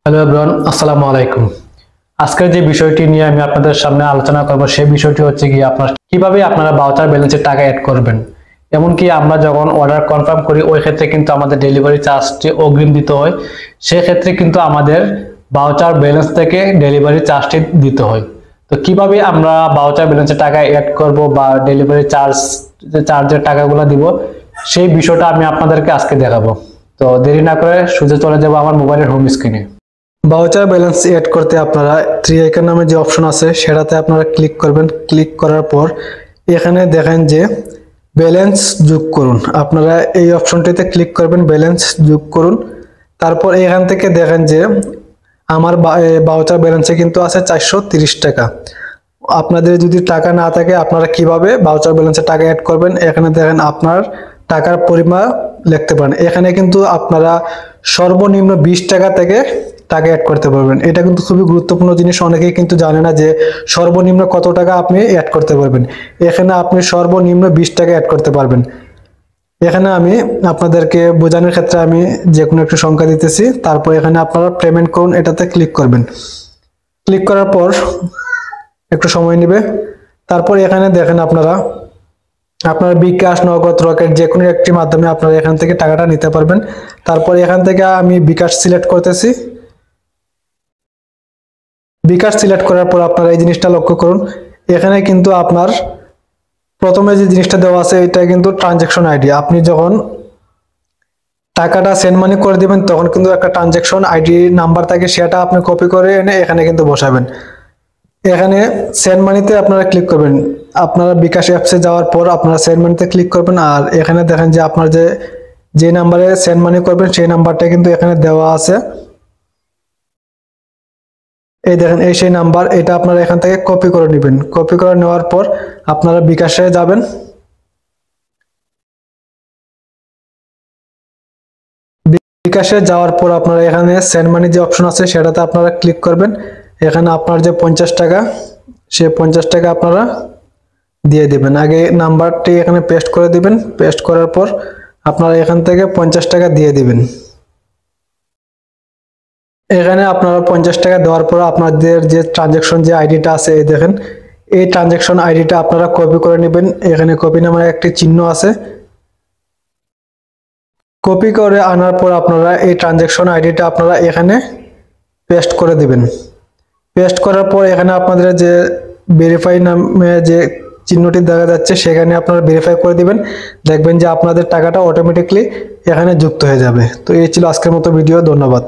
Hello everyone, আসসালামু আলাইকুম। আজকের যে বিষয়টি নিয়ে আমি আপনাদের সামনে আলোচনা করব সেই বিষয়টি হচ্ছে কি কিভাবে আপনারা ভাউচার ব্যালেন্সে টাকা অ্যাড করবেন। এমনকি আমরা যখন অর্ডার কনফার্ম করি ওই ক্ষেত্রে কিন্তু আমাদের ডেলিভারি চার্জটি অগ্রিম দিতে হয়, সেই ক্ষেত্রে কিন্তু আমাদের ভাউচার ব্যালেন্স থেকে ডেলিভারি চার্জটি দিতে হয়। তো কিভাবে আমরা ভাউচার ব্যালেন্সে টাকা অ্যাড করব বা ডেলিভারি চার্জের টাকাগুলো দিব সেই বিষয়টা আমি আপনাদেরকে আজকে দেখাবো। তো দেরি না করে সোজা চলে যাব আমার মোবাইলের হোম স্ক্রিনে। ভাউচার ব্যালেন্স এড করতে আপনারা 3 আইকন নামে যে অপশন আছে সেটাতে আপনারা ক্লিক করবেন। ক্লিক করার পর এখানে দেখেন যে ব্যালেন্স যোগ করুন, আপনারা এই অপশনটিতে ক্লিক করবেন, ব্যালেন্স যোগ করুন। তারপর এখান থেকে দেখেন যে আমার ভাউচার ব্যালেন্সে কিন্তু আছে 430 টাকা। আপনাদের যদি টাকা না থাকে আপনারা কিভাবে ভাউচার ব্যালেন্সে টাকা অ্যাড করবেন, এখানে দেখেন আপনার টাকার পরিমাণ লিখতে পারেন। এখানে কিন্তু আপনারা সর্বনিম্ন 20 টাকা থেকে টাকা অ্যাড করতে পারবেন। এটা কিন্তু খুবই গুরুত্বপূর্ণ জিনিস, অনেকেই কিন্তু জানে না যে সর্বনিম্ন কত টাকা আপনি অ্যাড করতে পারবেন। এখানে আপনি সর্বনিম্ন 20 টাকা অ্যাড করতে পারবেন। এখানে আমি আপনাদেরকে বোঝানোর ক্ষেত্রে আমি যে কোনো একটি সংখ্যা দিতেছি, তারপর এখানে আপনারা পেমেন্ট করুন, এটাতে ক্লিক করবেন। ক্লিক করার পর একটু সময় নেবে। তারপর এখানে দেখেন আপনারা আপনার বিকাশ, নগদ, রকেট যে কোনো একটি মাধ্যমে আপনারা এখান থেকে টাকাটা নিতে পারবেন। তারপর এখান থেকে আমি বিকাশ সিলেক্ট করতেছি। বিকাশ সিলেক্ট করার পর আপনারা এই জিনিসটা লক্ষ্য করুন, এখানে কিন্তু আপনার প্রথমে যে জিনিসটা দেওয়া আছে এটা কিন্তু ট্রানজ্যাকশন আইডি। আপনি যখন টাকাটা সেন্ড মানি করে দিবেন তখন কিন্তু একটা ট্রানজ্যাকশন আইডি নাম্বার থাকে, সেটা আপনি কপি করে এনে এখানে কিন্তু বসাবেন। এখানে সেন্ড মানিতে আপনারা ক্লিক করবেন। আপনারা বিকাশ অ্যাপসে যাওয়ার পর আপনারা সেন্ড মানিতে ক্লিক করবেন, আর এখানে দেখেন যে আপনার যে নাম্বারে সেন্ড মানি করবেন সেই নাম্বারটা কিন্তু এখানে দেওয়া আছে। এই দেখেন এই সেই নাম্বার, এটা আপনারা এখান থেকে কপি করে নেবেন। কপি করে নেওয়ার পর আপনারা বিকাশে যাবেন। বিকাশে যাওয়ার পর আপনারা এখানে সেন্ড মানি যে অপশন আছে সেটাতে আপনারা ক্লিক করবেন। এখানে আপনার যে 50 টাকা সে 50 টাকা আপনারা দিয়ে দিবেন। আগে নাম্বারটি এখানে পেস্ট করে দিবেন। পেস্ট করার পর আপনারা এখান থেকে 50 টাকা দিয়ে দিবেন। এখানে আপনারা 50 টাকা দেওয়ার পর আপনাদের যে ট্রানজ্যাকশন যে আইডিটা আছে এই দেখেন, এই ট্রানজ্যাকশন আইডিটা আপনারা কপি করে নেবেন। এখানে কপি নামের একটি চিহ্ন আছে, কপি করে আনার পর আপনারা এই ট্রানজ্যাকশন আইডিটা আপনারা এখানে পেস্ট করে দিবেন। পেস্ট করার পর এখানে আপনাদের যে ভেরিফাই নামে যে চিহ্নটি দেখা যাচ্ছে সেখানে আপনারা ভেরিফাই করে দিবেন। দেখবেন যে আপনাদের টাকাটা অটোমেটিকলি এখানে যুক্ত হয়ে যাবে। তো এই ছিল আজকের মতো ভিডিও, ধন্যবাদ।